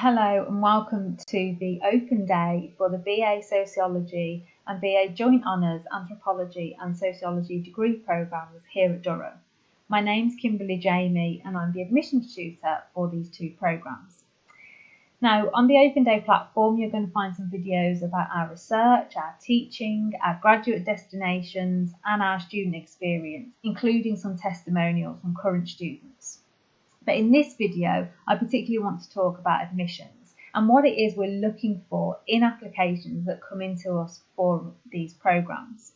Hello and welcome to the open day for the BA Sociology and BA Joint Honours Anthropology and Sociology degree programmes here at Durham. My name's Kimberly Jamie and I'm the admissions tutor for these two programmes. Now, on the open day platform, you're going to find some videos about our research, our teaching, our graduate destinations and our student experience, including some testimonials from current students. But in this video, I particularly want to talk about admissions and what it is we're looking for in applications that come into us for these programmes.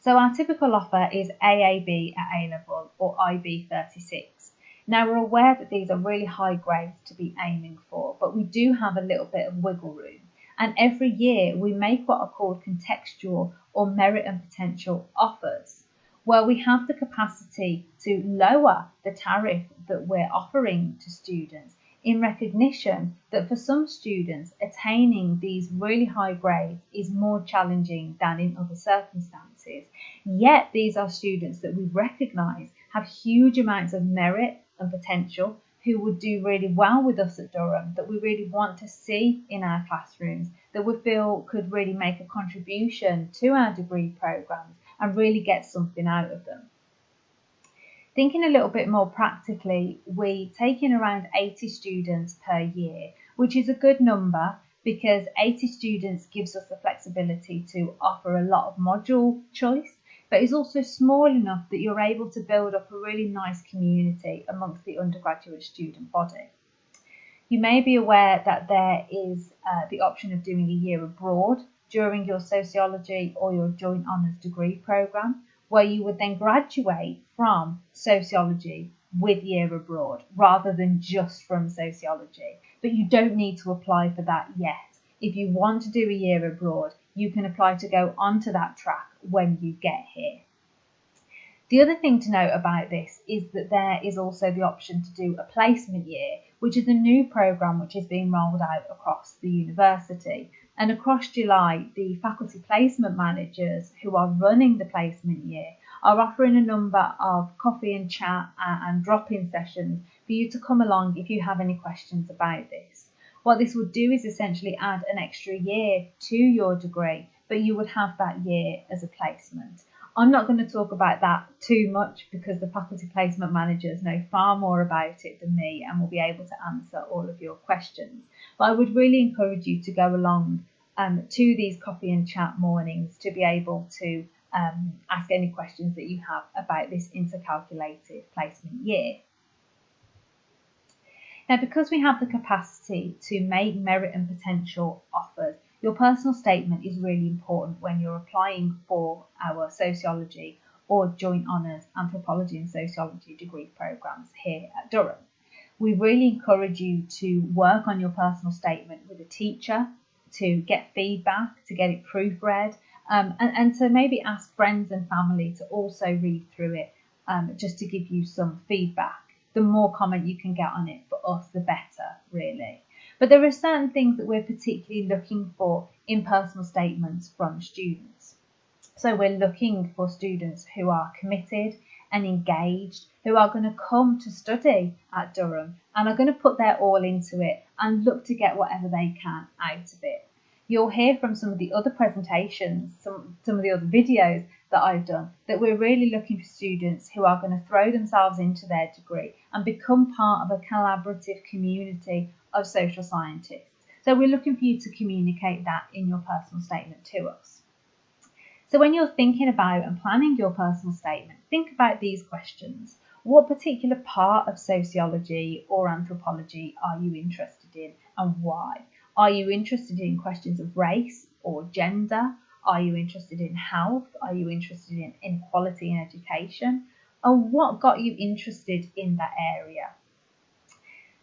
So our typical offer is AAB at A-level or IB 36. Now we're aware that these are really high grades to be aiming for, but we do have a little bit of wiggle room. And every year we make what are called contextual or merit and potential offers, where we have the capacity to lower the tariff that we're offering to students in recognition that for some students attaining these really high grades is more challenging than in other circumstances. Yet these are students that we recognise have huge amounts of merit and potential who would do really well with us at Durham, that we really want to see in our classrooms, that we feel could really make a contribution to our degree programmes and really get something out of them. Thinking a little bit more practically, we take in around 80 students per year, which is a good number because 80 students gives us the flexibility to offer a lot of module choice, but is also small enough that you're able to build up a really nice community amongst the undergraduate student body. You may be aware that there is the option of doing a year abroad during your sociology or your joint honours degree programme, where you would then graduate from sociology with year abroad rather than just from sociology. But you don't need to apply for that yet. If you want to do a year abroad, you can apply to go onto that track when you get here. The other thing to note about this is that there is also the option to do a placement year, which is a new programme which is being rolled out across the university. And across July, the faculty placement managers who are running the placement year are offering a number of coffee and chat and drop-in sessions for you to come along if you have any questions about this. What this would do is essentially add an extra year to your degree, but you would have that year as a placement. I'm not going to talk about that too much because the faculty placement managers know far more about it than me and will be able to answer all of your questions. But I would really encourage you to go along to these coffee and chat mornings to be able to ask any questions that you have about this intercalculated placement year. Now, because we have the capacity to make merit and potential offers, your personal statement is really important when you're applying for our sociology or joint honours anthropology and sociology degree programmes here at Durham. We really encourage you to work on your personal statement with a teacher, to get feedback, to get it proofread, and to maybe ask friends and family to also read through it just to give you some feedback. The more comment you can get on it for us, the better, really. But there are certain things that we're particularly looking for in personal statements from students. So we're looking for students who are committed and engaged, who are going to come to study at Durham and are going to put their all into it and look to get whatever they can out of it. You'll hear from some of the other presentations, some of the other videos that I've done, that we're really looking for students who are going to throw themselves into their degree and become part of a collaborative community of social scientists. So we're looking for you to communicate that in your personal statement to us. So when you're thinking about and planning your personal statement, think about these questions. What particular part of sociology or anthropology are you interested in and why? Are you interested in questions of race or gender? Are you interested in health? Are you interested in inequality in education? And what got you interested in that area?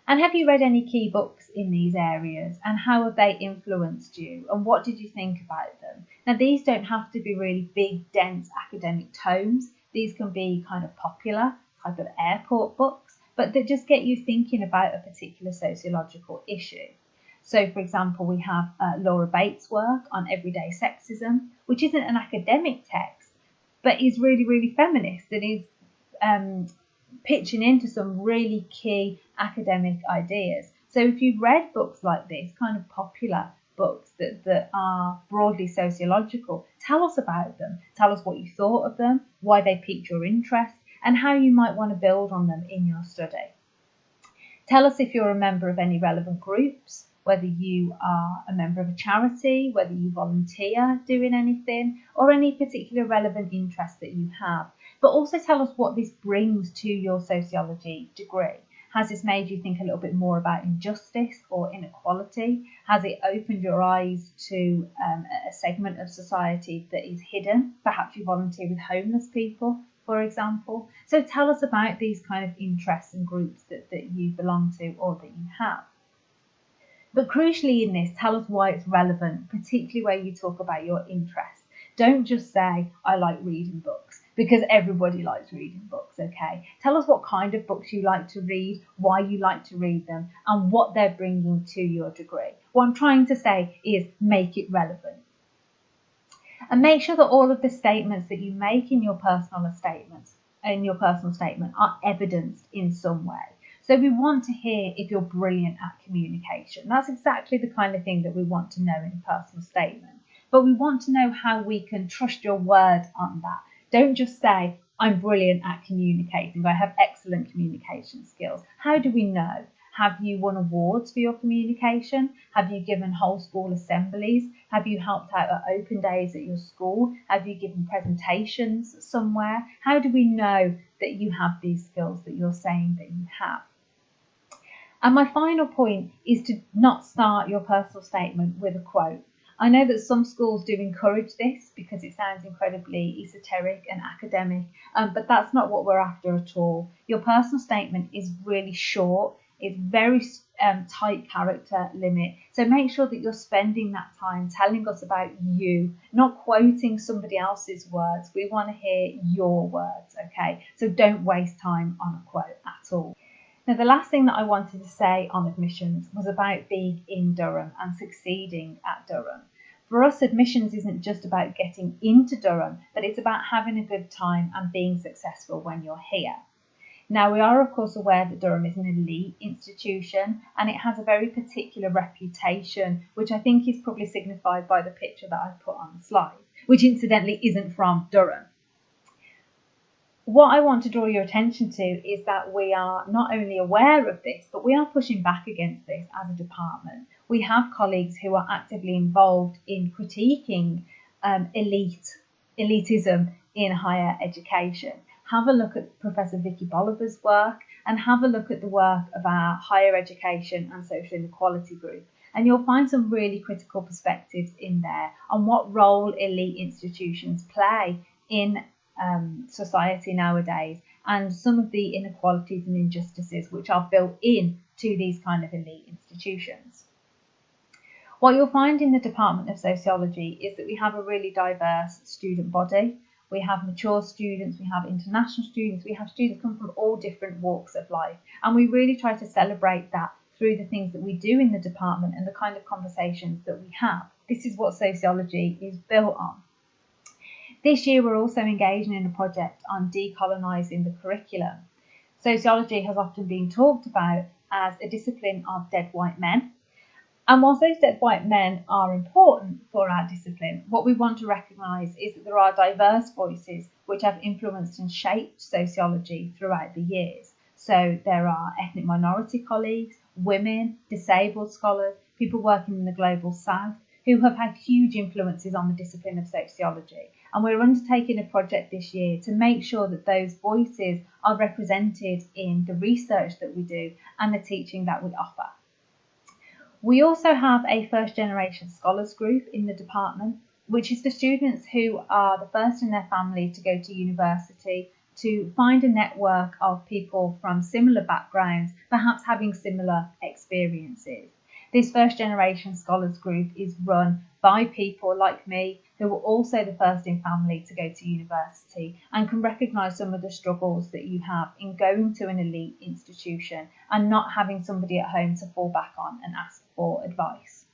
And have you read any key books in these areas and how have they influenced you and what did you think about them? Now, these don't have to be really big, dense academic tomes. These can be kind of popular, type of airport books, but that just get you thinking about a particular sociological issue. So, for example, we have Laura Bates' work on everyday sexism, which isn't an academic text, but is really, really feminist and is pitching into some really key academic ideas. So if you've read books like this, kind of popular books that are broadly sociological, tell us about them. Tell us what you thought of them, why they piqued your interest, and how you might want to build on them in your study. Tell us if you're a member of any relevant groups, whether you are a member of a charity, whether you volunteer doing anything, or any particular relevant interest that you have. But also tell us what this brings to your sociology degree. Has this made you think a little bit more about injustice or inequality? Has it opened your eyes to a segment of society that is hidden? Perhaps you volunteer with homeless people, for example. So tell us about these kind of interests and groups that you belong to or that you have. But crucially in this, tell us why it's relevant, particularly where you talk about your interests. Don't just say, I like reading books, because everybody likes reading books, okay? Tell us what kind of books you like to read, why you like to read them, and what they're bringing to your degree. What I'm trying to say is make it relevant. And make sure that all of the statements that you make in your personal statement are evidenced in some way. So we want to hear if you're brilliant at communication. That's exactly the kind of thing that we want to know in a personal statement. But we want to know how we can trust your word on that. Don't just say, I'm brilliant at communicating. I have excellent communication skills. How do we know? Have you won awards for your communication? Have you given whole school assemblies? Have you helped out at open days at your school? Have you given presentations somewhere? How do we know that you have these skills that you're saying that you have? And my final point is to not start your personal statement with a quote. I know that some schools do encourage this because it sounds incredibly esoteric and academic, but that's not what we're after at all. Your personal statement is really short. It's very tight character limit. So make sure that you're spending that time telling us about you, not quoting somebody else's words. We want to hear your words, okay? So don't waste time on a quote at all. Now, the last thing that I wanted to say on admissions was about being in Durham and succeeding at Durham. For us, admissions isn't just about getting into Durham, but it's about having a good time and being successful when you're here. Now, we are, of course, aware that Durham is an elite institution and it has a very particular reputation, which I think is probably signified by the picture that I've put on the slide, which incidentally isn't from Durham. What I want to draw your attention to is that we are not only aware of this, but we are pushing back against this as a department. We have colleagues who are actively involved in critiquing elitism in higher education. Have a look at Professor Vicky Bolivar's work and have a look at the work of our Higher Education and Social Inequality Group. And you'll find some really critical perspectives in there on what role elite institutions play in society nowadays and some of the inequalities and injustices which are built in to these kind of elite institutions. What you'll find in the Department of Sociology is that we have a really diverse student body. We have mature students, we have international students, we have students come from all different walks of life, and we really try to celebrate that through the things that we do in the department and the kind of conversations that we have. This is what sociology is built on. This year we're also engaging in a project on decolonising the curriculum. Sociology has often been talked about as a discipline of dead white men. And whilst those dead white men are important for our discipline, what we want to recognise is that there are diverse voices which have influenced and shaped sociology throughout the years. So there are ethnic minority colleagues, women, disabled scholars, people working in the global south, who have had huge influences on the discipline of sociology. And we're undertaking a project this year to make sure that those voices are represented in the research that we do and the teaching that we offer. We also have a first generation scholars group in the department, which is the students who are the first in their family to go to university, to find a network of people from similar backgrounds, perhaps having similar experiences. This first generation scholars group is run by people like me who were also the first in family to go to university and can recognise some of the struggles that you have in going to an elite institution and not having somebody at home to fall back on and ask for advice.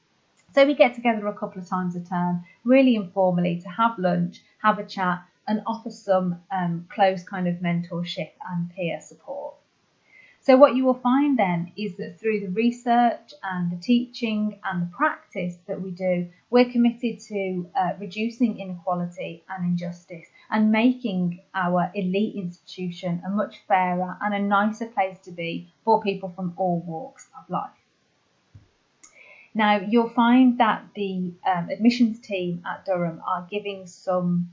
So we get together a couple of times a term, really informally, to have lunch, have a chat and offer some close kind of mentorship and peer support. So what you will find then is that through the research and the teaching and the practice that we do, we're committed to reducing inequality and injustice and making our elite institution a much fairer and a nicer place to be for people from all walks of life. Now, you'll find that the admissions team at Durham are giving some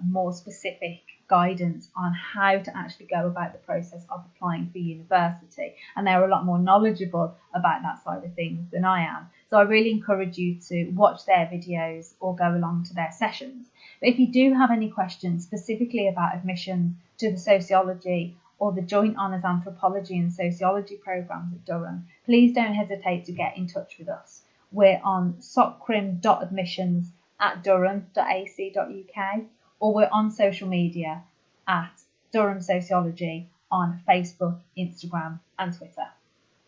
more specific guidance on how to actually go about the process of applying for university, and they're a lot more knowledgeable about that side of things than I am. So I really encourage you to watch their videos or go along to their sessions. But if you do have any questions specifically about admission to the sociology or the joint honours anthropology and sociology programmes at Durham, please don't hesitate to get in touch with us. We're on socrim.admissions@durham.ac.uk, or we're on social media at Durham Sociology on Facebook, Instagram and Twitter.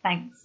Thanks.